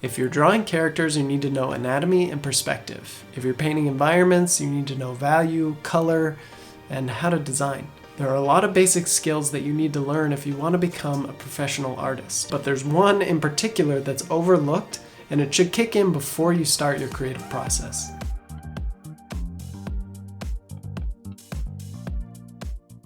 If you're drawing characters, you need to know anatomy and perspective. If you're painting environments, you need to know value, color, and how to design. There are a lot of basic skills that you need to learn if you want to become a professional artist. But there's one in particular that's overlooked, and it should kick in before you start your creative process.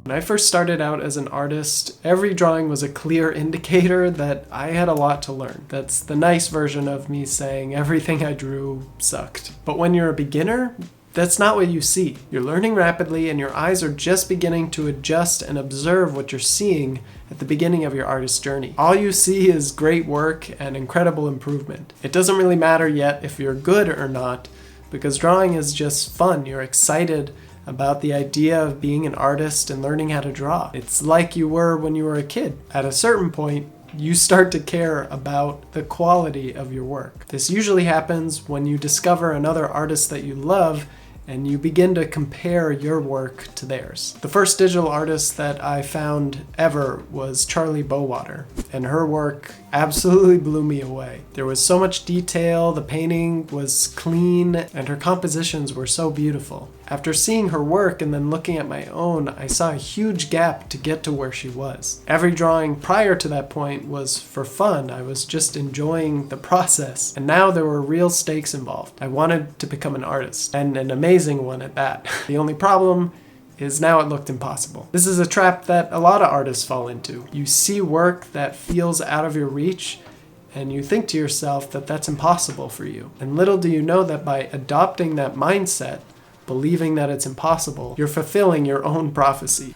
When I first started out as an artist, every drawing was a clear indicator that I had a lot to learn. That's the nice version of me saying everything I drew sucked. But when you're a beginner, that's not what you see. You're learning rapidly and your eyes are just beginning to adjust and observe what you're seeing at the beginning of your artist journey. All you see is great work and incredible improvement. It doesn't really matter yet if you're good or not, because drawing is just fun. You're excited about the idea of being an artist and learning how to draw. It's like you were when you were a kid. At a certain point, you start to care about the quality of your work. This usually happens when you discover another artist that you love and you begin to compare your work to theirs. The first digital artist that I found ever was Charlie Bowater, and her work absolutely blew me away. There was so much detail, the painting was clean, and her compositions were so beautiful. After seeing her work and then looking at my own, I saw a huge gap to get to where she was. Every drawing prior to that point was for fun. I was just enjoying the process. And now there were real stakes involved. I wanted to become an artist, and an amazing one at that. The only problem is now it looked impossible. This is a trap that a lot of artists fall into. You see work that feels out of your reach, and you think to yourself that that's impossible for you. And little do you know that by adopting that mindset, believing that it's impossible, you're fulfilling your own prophecy.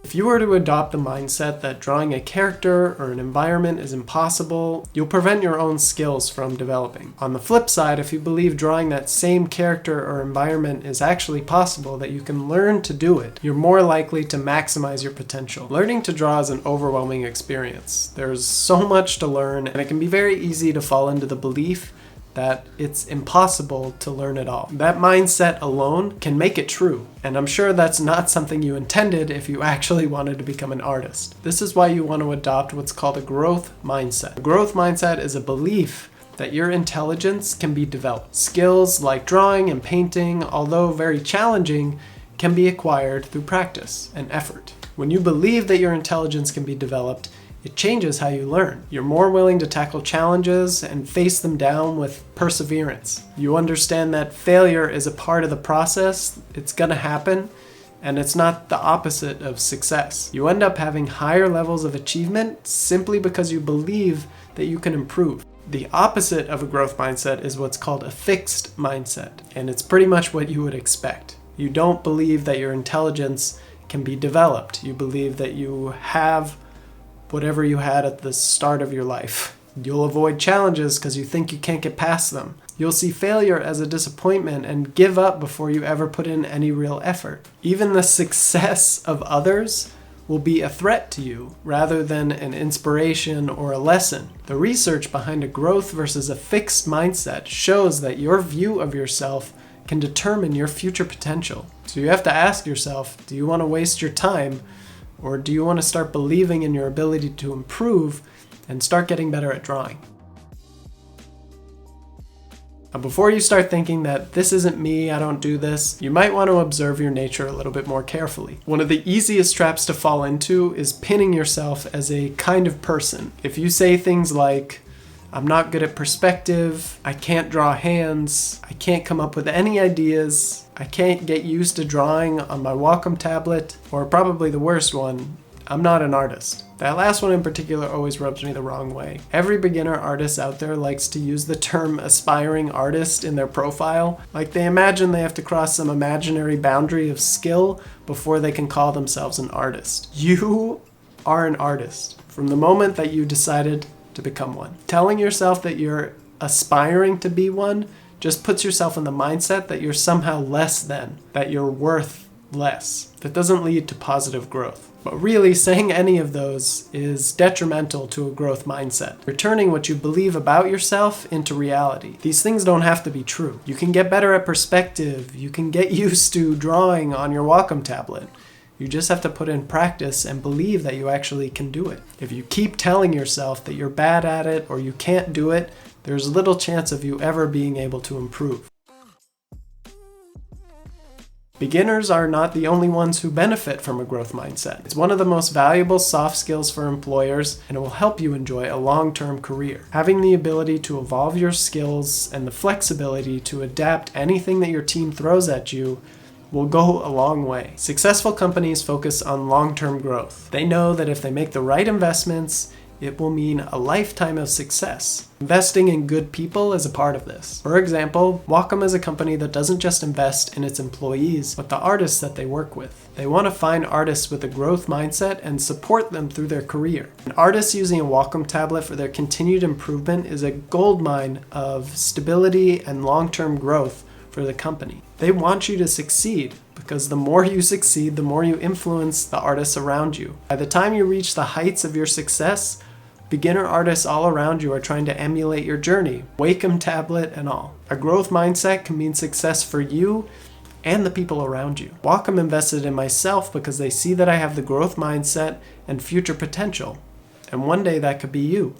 If you were to adopt the mindset that drawing a character or an environment is impossible, you'll prevent your own skills from developing. On the flip side, if you believe drawing that same character or environment is actually possible, that you can learn to do it, you're more likely to maximize your potential. Learning to draw is an overwhelming experience. There's so much to learn, and it can be very easy to fall into the belief that it's impossible to learn it all. That mindset alone can make it true, and I'm sure that's not something you intended if you actually wanted to become an artist. This is why you want to adopt what's called a growth mindset. A growth mindset is a belief that your intelligence can be developed. Skills like drawing and painting, although very challenging, can be acquired through practice and effort. When you believe that your intelligence can be developed, it changes how you learn. You're more willing to tackle challenges and face them down with perseverance. You understand that failure is a part of the process, it's gonna happen, and it's not the opposite of success. You end up having higher levels of achievement simply because you believe that you can improve. The opposite of a growth mindset is what's called a fixed mindset, and it's pretty much what you would expect. You don't believe that your intelligence can be developed. You believe that you have whatever you had at the start of your life. You'll avoid challenges because you think you can't get past them. You'll see failure as a disappointment and give up before you ever put in any real effort. Even the success of others will be a threat to you rather than an inspiration or a lesson. The research behind a growth versus a fixed mindset shows that your view of yourself can determine your future potential. So you have to ask yourself, do you want to waste your time, or do you want to start believing in your ability to improve and start getting better at drawing? Now, before you start thinking that this isn't me, I don't do this, you might want to observe your nature a little bit more carefully. One of the easiest traps to fall into is pinning yourself as a kind of person. If you say things like, I'm not good at perspective, I can't draw hands, I can't come up with any ideas, I can't get used to drawing on my Wacom tablet, or probably the worst one, I'm not an artist. That last one in particular always rubs me the wrong way. Every beginner artist out there likes to use the term aspiring artist in their profile. Like they imagine they have to cross some imaginary boundary of skill before they can call themselves an artist. You are an artist from the moment that you decided to become one. Telling yourself that you're aspiring to be one just puts yourself in the mindset that you're somehow less than, that you're worth less. That doesn't lead to positive growth. But really, saying any of those is detrimental to a growth mindset. You're turning what you believe about yourself into reality. These things don't have to be true. You can get better at perspective. You can get used to drawing on your Wacom tablet. You just have to put in practice and believe that you actually can do it. If you keep telling yourself that you're bad at it or you can't do it, there's little chance of you ever being able to improve. Beginners are not the only ones who benefit from a growth mindset. It's one of the most valuable soft skills for employers, and it will help you enjoy a long-term career. Having the ability to evolve your skills and the flexibility to adapt anything that your team throws at you will go a long way. Successful companies focus on long-term growth. They know that if they make the right investments, it will mean a lifetime of success. Investing in good people is a part of this. For example, Wacom is a company that doesn't just invest in its employees, but the artists that they work with. They want to find artists with a growth mindset and support them through their career. An artist using a Wacom tablet for their continued improvement is a goldmine of stability and long-term growth for the company. They want you to succeed because the more you succeed, the more you influence the artists around you. By the time you reach the heights of your success, beginner artists all around you are trying to emulate your journey, Wacom tablet and all. A growth mindset can mean success for you and the people around you. Wacom invested in myself because they see that I have the growth mindset and future potential, and one day that could be you.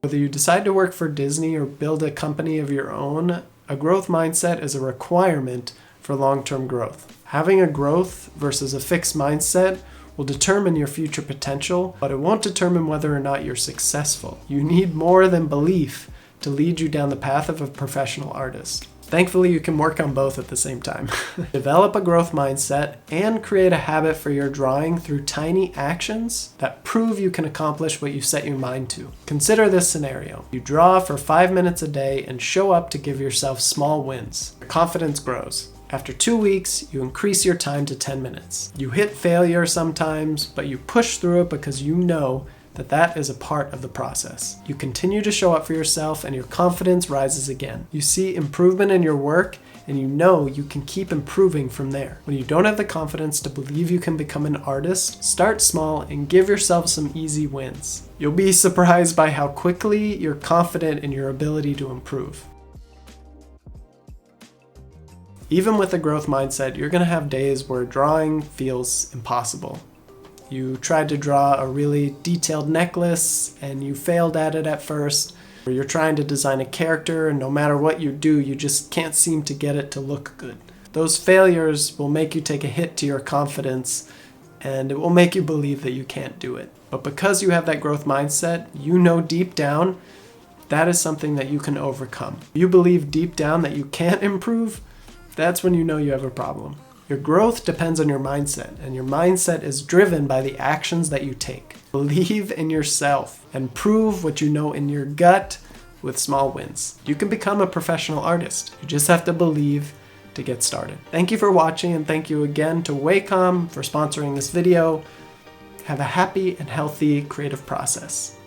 Whether you decide to work for Disney or build a company of your own, a growth mindset is a requirement for long-term growth. Having a growth versus a fixed mindset will determine your future potential, but it won't determine whether or not you're successful. You need more than belief to lead you down the path of a professional artist. Thankfully, you can work on both at the same time. Develop a growth mindset and create a habit for your drawing through tiny actions that prove you can accomplish what you set your mind to. Consider this scenario. You draw for 5 minutes a day and show up to give yourself small wins. Your confidence grows. After 2 weeks, you increase your time to 10 minutes. You hit failure sometimes, but you push through it because you know that is a part of the process. You continue to show up for yourself and your confidence rises again. You see improvement in your work and you know you can keep improving from there. When you don't have the confidence to believe you can become an artist, start small and give yourself some easy wins. You'll be surprised by how quickly you're confident in your ability to improve. Even with a growth mindset, you're going to have days where drawing feels impossible. You tried to draw a really detailed necklace and you failed at it at first. Or you're trying to design a character and no matter what you do, you just can't seem to get it to look good. Those failures will make you take a hit to your confidence and it will make you believe that you can't do it. But because you have that growth mindset, you know deep down that is something that you can overcome. If you believe deep down that you can't improve, that's when you know you have a problem. Your growth depends on your mindset, and your mindset is driven by the actions that you take. Believe in yourself and prove what you know in your gut with small wins. You can become a professional artist. You just have to believe to get started. Thank you for watching, and thank you again to Wacom for sponsoring this video. Have a happy and healthy creative process.